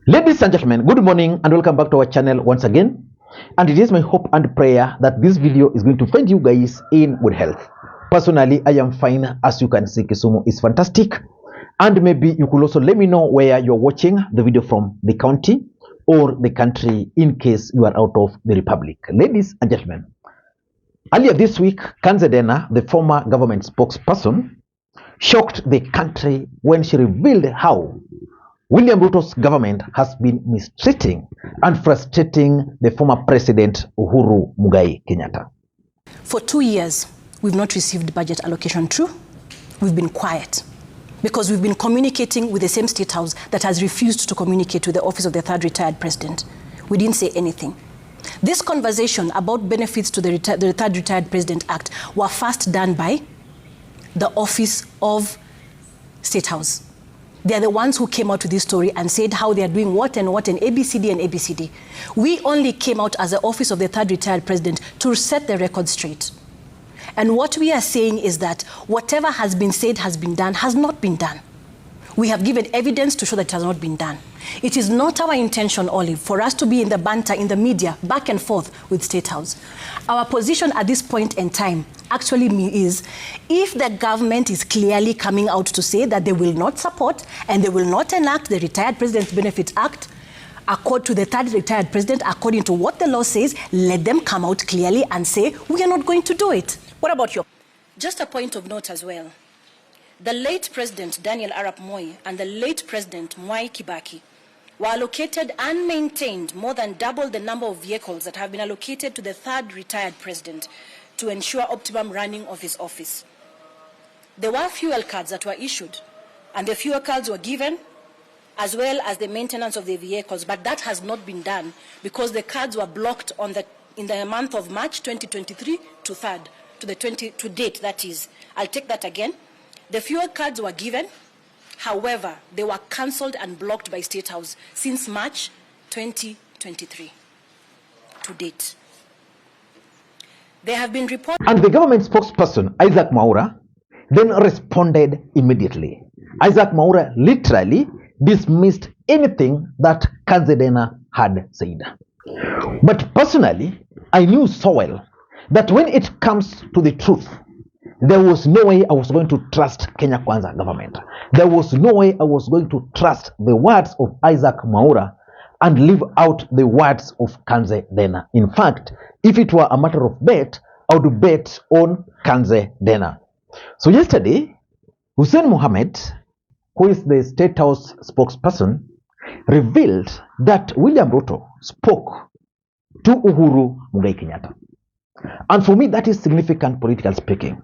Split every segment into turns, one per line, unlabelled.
Ladies and gentlemen, good morning and welcome back to our channel once again. And it is my hope and prayer that this video is going to find you guys in good health. Personally, I am fine. As you can see, Kisumu is fantastic. And maybe you could also let me know where you're watching the video from, the county or the country, in case you are out of the republic. Ladies and gentlemen, earlier this week, Kanzedena, the former government spokesperson, shocked the country when she revealed how William Ruto's government has been mistreating and frustrating the former President Uhuru Kenyatta.
For 2 years, we've not received budget allocation. True, we've been quiet because we've been communicating with the same state house that has refused to communicate with the office of the third retired president. We didn't say anything. This conversation about benefits to the third retired president act were first done by the office of state house. They are the ones who came out with this story and said how they are doing what and what and ABCD and ABCD. We only came out as the office of the third retired president to set the record straight. And what we are saying is that whatever has been said has been done has not been done. We have given evidence to show that it has not been done. It is not our intention, Olive, for us to be in the banter, in the media, back and forth with State House. Our position at this point in time actually is, if the government is clearly coming out to say that they will not support and they will not enact the Retired President Benefits Act, according to the third retired president, according to what the law says, let them come out clearly and say, we are not going to do it. What about your... Just a point of note as well. The late President Daniel Arap Moi and the late President Mwai Kibaki were allocated and maintained more than double the number of vehicles that have been allocated to the third retired president to ensure optimum running of his office. There were fuel cards that were issued, and the fuel cards were given, as well as the maintenance of the vehicles, but that has not been done because the cards were blocked in the month of March 2023 to date, that is. I'll take that again. The fuel cards were given, however, they were cancelled and blocked by State House since March 2023 to date. There have been reports...
And the government spokesperson, Isaac Mwaura, then responded immediately. Isaac Mwaura literally dismissed anything that Kanzedena had said. But personally, I knew so well that when it comes to the truth, there was no way I was going to trust Kenya Kwanza government. There was no way I was going to trust the words of Isaac Mwaura and leave out the words of Kanzedena. In fact, if it were a matter of bet, I would bet on Kanzedena. So yesterday, Hussein Mohammed, who is the State House spokesperson, revealed that William Ruto spoke to Uhuru Kenyatta. And for me, that is significant political speaking.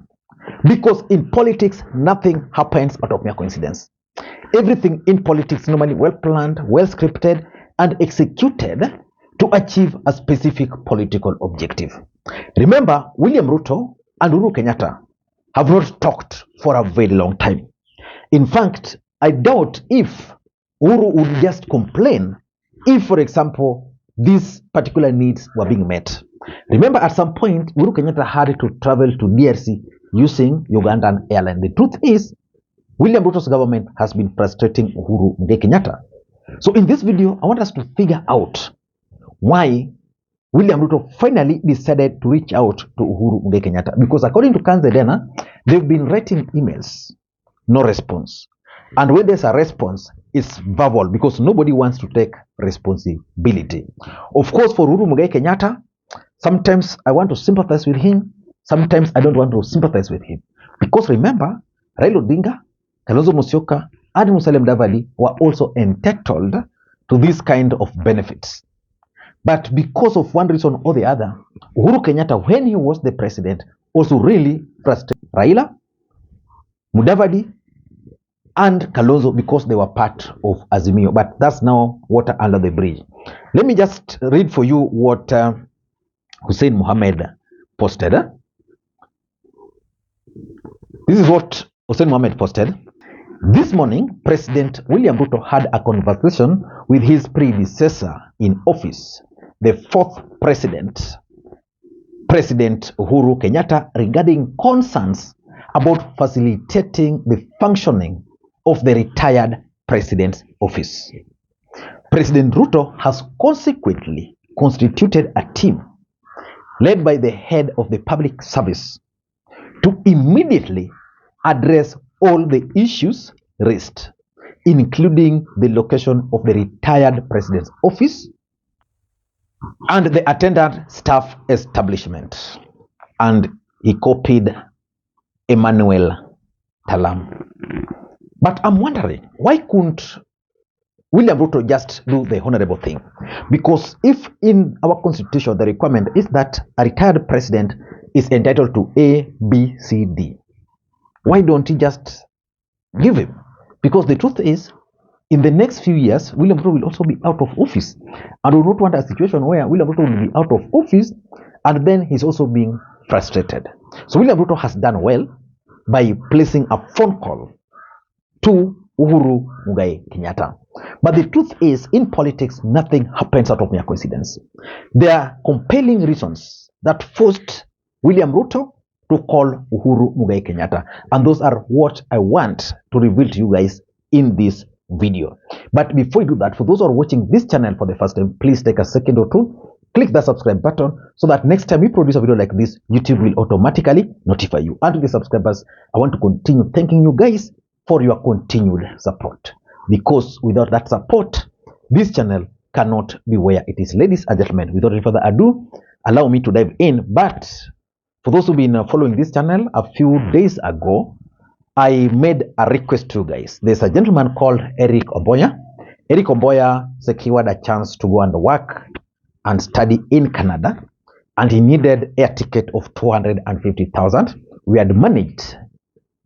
Because in politics, nothing happens out of mere coincidence. Everything in politics normally well planned, well scripted, and executed to achieve a specific political objective. Remember, William Ruto and Uhuru Kenyatta have not talked for a very long time. In fact, I doubt if Uhuru would just complain if, for example, these particular needs were being met. Remember, at some point, Uhuru Kenyatta had to travel to DRC using Ugandan airline. The truth is, William Ruto's government has been frustrating Uhuru Kenyatta. So in this video, I want us to figure out why William Ruto finally decided to reach out to Uhuru Kenyatta. Because according to Kanzedena, they've been writing emails, no response. And when there's a response, it's verbal because nobody wants to take responsibility. Of course, for Uhuru Kenyatta, sometimes I want to sympathize with him. Sometimes I don't want to sympathize with him. Because remember, Raila Odinga, Kalonzo Musyoka, and Musalia Mudavadi were also entitled to this kind of benefits. But because of one reason or the other, Uhuru Kenyatta, when he was the president, also really frustrated Raila, Mudavadi, and Kalonzo because they were part of Azimio. But that's now water under the bridge. Let me just read for you what Hussein Mohammed posted. This is what Hussein Mohammed posted. This morning, President William Ruto had a conversation with his predecessor in office, the fourth president, President Uhuru Kenyatta, regarding concerns about facilitating the functioning of the retired president's office. President Ruto has consequently constituted a team led by the head of the public service to immediately address all the issues raised, including the location of the retired president's office and the attendant staff establishment. And he copied Emmanuel Talam. But I'm wondering, why couldn't William Ruto just do the honorable thing? Because if in our constitution the requirement is that a retired president is entitled to A, B, C, D, why don't he just give him? Because the truth is, in the next few years, William Ruto will also be out of office. And we don't want a situation where William Ruto will be out of office and then he's also being frustrated. So William Ruto has done well by placing a phone call to Uhuru Kenyatta. But the truth is, in politics, nothing happens out of mere coincidence. There are compelling reasons that forced William Ruto to call Uhuru Kenyatta. And those are what I want to reveal to you guys in this video. But before you do that, for those who are watching this channel for the first time, please take a second or two, click that subscribe button so that next time we produce a video like this, YouTube will automatically notify you. And to the subscribers, I want to continue thanking you guys for your continued support, because without that support, this channel cannot be where it is. Ladies and gentlemen, without any further ado, allow me to dive in. But for those who've been following this channel, a few days ago, I made a request to you guys. There's a gentleman called Eric Omboya. Eric Omboya secured a chance to go and work and study in Canada, and he needed air ticket of 250,000. We had managed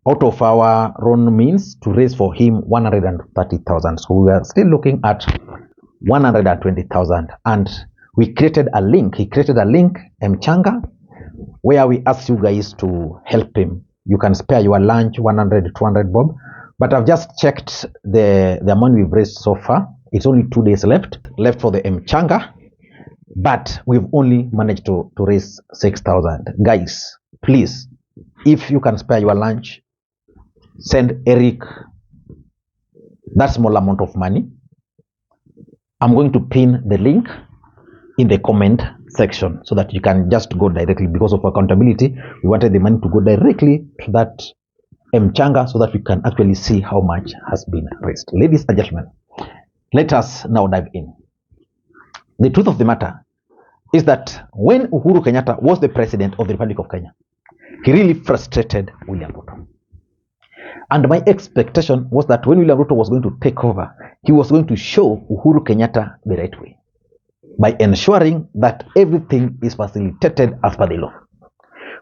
out of our own means to raise for him 130,000. So we are still looking at 120,000, and we created a link. He created a link, Mchanga, where we ask you guys to help him. You can spare your lunch, 100, 200 bob. But I've just checked the amount we've raised so far. It's only 2 days left for the Mchanga, but we've only managed to raise 6,000. Guys, please, if you can spare your lunch, send Eric that small amount of money. I'm going to pin the link in the comment section so that you can just go directly. Because of accountability, we wanted the money to go directly to that Mchanga so that we can actually see how much has been raised. Ladies and gentlemen, let us now dive in. The truth of the matter is that when Uhuru Kenyatta was the president of the Republic of Kenya, he really frustrated William Ruto. And my expectation was that when William Ruto was going to take over, he was going to show Uhuru Kenyatta the right way by ensuring that everything is facilitated as per the law.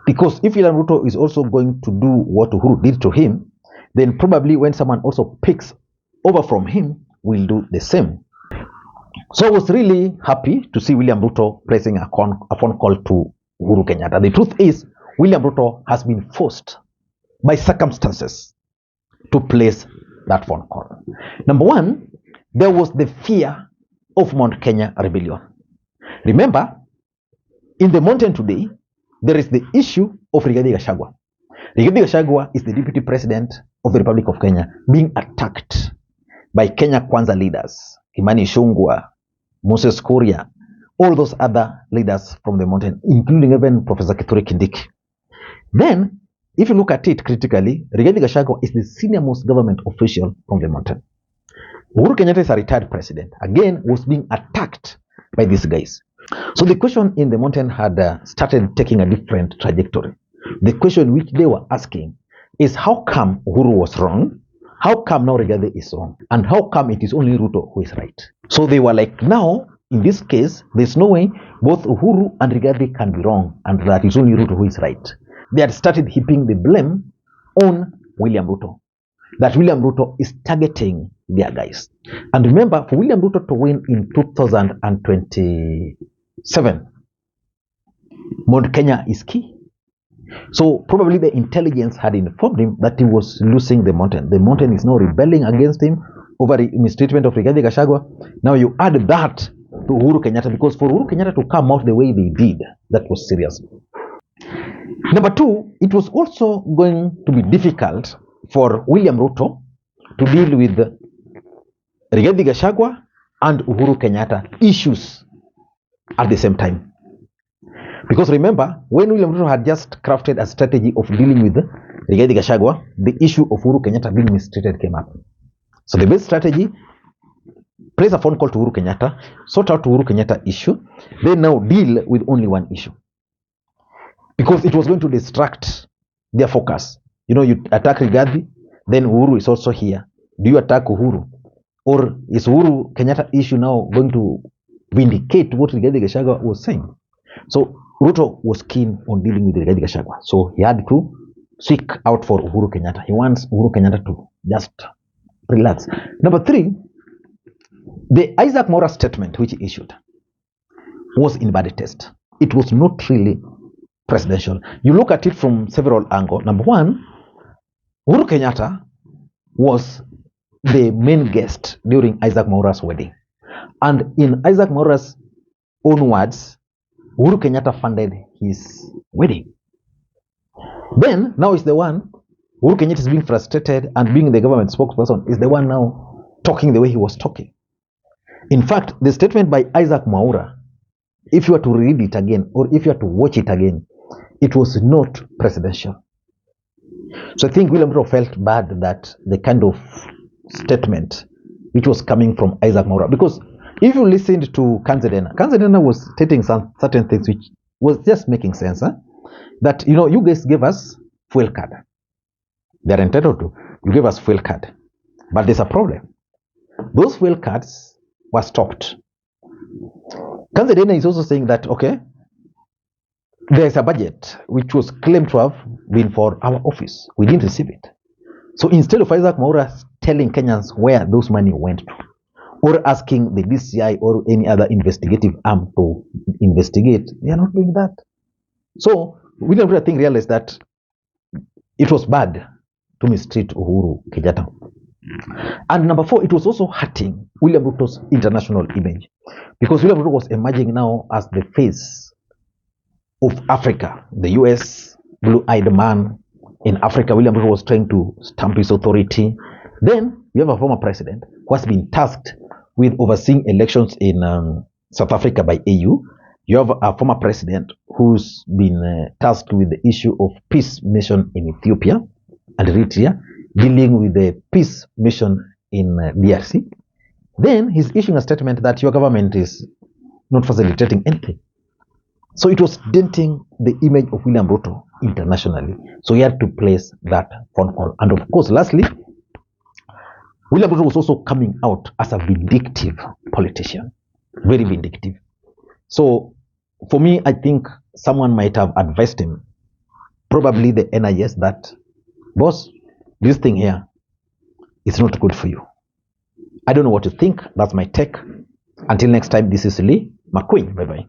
Because if William Ruto is also going to do what Uhuru did to him, then probably when someone also picks over from him, will do the same. So I was really happy to see William Ruto placing a phone call to Uhuru Kenyatta. The truth is, William Ruto has been forced by circumstances to place that phone call. Number one, there was the fear of Mount Kenya rebellion. Remember, in the mountain today, there is the issue of Rigathi Gachagua. Rigathi Gachagua is the deputy president of the Republic of Kenya being attacked by Kenya Kwanza leaders, Kimani Ichung'wah, Moses Kuria, all those other leaders from the mountain, including even Professor Kithure Kindiki. Then, if you look at it critically, Rigathi Gachagua is the senior most government official from the mountain. Uhuru Kenyatta is a retired president, again, was being attacked by these guys. So the question in the mountain had started taking a different trajectory. The question which they were asking is, how come Uhuru was wrong? How come now Rigathi is wrong? And how come it is only Ruto who is right? So they were like, now, in this case, there's no way both Uhuru and Rigathi can be wrong, and that is only Ruto who is right. They had started heaping the blame on William Ruto, that William Ruto is targeting their guys. And remember, for William Ruto to win in 2027, Mount Kenya is key. So probably the intelligence had informed him that he was losing the mountain. The mountain is now rebelling against him over the mistreatment of Rigathi Gachagua. Now you add that to Uhuru Kenyatta, because for Uhuru Kenyatta to come out the way they did, that was serious. Number two, it was also going to be difficult for William Ruto to deal with Rigathi Gachagua and Uhuru Kenyatta issues at the same time. Because remember, when William Ruto had just crafted a strategy of dealing with Rigathi Gachagua, the issue of Uhuru Kenyatta being mistreated came up. So the best strategy, place a phone call to Uhuru Kenyatta, sort out Uhuru Kenyatta issue, then now deal with only one issue. Because it was going to distract their focus. You know, you attack Rigathi, then Uhuru is also here. Do you attack Uhuru? Or is Uhuru Kenyatta issue now going to vindicate what Rigathi Gachagua was saying? So Ruto was keen on dealing with Rigathi Gachagua. So he had to seek out for Uhuru Kenyatta. He wants Uhuru Kenyatta to just relax. Number 3, the Isaac Mwaura statement which he issued was in bad taste. It was not really presidential. You look at it from several angles. Number 1, Uhuru Kenyatta was the main guest during Isaac Mwaura's wedding. And in Isaac Mwaura's own words, Uhuru Kenyatta funded his wedding. Then, now is the one, Uhuru Kenyatta is being frustrated and being the government spokesperson is the one now talking the way he was talking. In fact, the statement by Isaac Mwaura, if you were to read it again or if you were to watch it again, it was not presidential. So I think William Ruto felt bad that the kind of statement which was coming from Isaac Mwaura, because if you listened to Kanzedena was stating some certain things which was just making sense. That, you know, you guys gave us fuel card. They're entitled to. You gave us fuel card. But there's a problem. Those fuel cards were stopped. Kanzedena is also saying that, okay, there's a budget which was claimed to have been for our office. We didn't receive it. So instead of Isaac Mwaura telling Kenyans where those money went to, or asking the DCI or any other investigative arm to investigate, they are not doing that. So William Ruto, I think, realized that it was bad to mistreat Uhuru Kenyatta. And number 4, it was also hurting William Ruto's international image, because William Ruto was emerging now as the face of Africa, the US blue-eyed man in Africa. William Ruto was trying to stamp his authority. Then we have a former president who has been tasked with overseeing elections in South Africa by AU. You have a former president who's been tasked with the issue of peace mission in Ethiopia and Eritrea, dealing with the peace mission in DRC. Then he's issuing a statement that your government is not facilitating anything. So it was denting the image of William Ruto internationally. So he had to place that phone call. And of course, lastly, William Ruto was also coming out as a vindictive politician, very vindictive. So for me, I think someone might have advised him, probably the NIS, that, boss, this thing here is not good for you. I don't know what you think. That's my take. Until next time, this is Lee Makwiny. Bye-bye.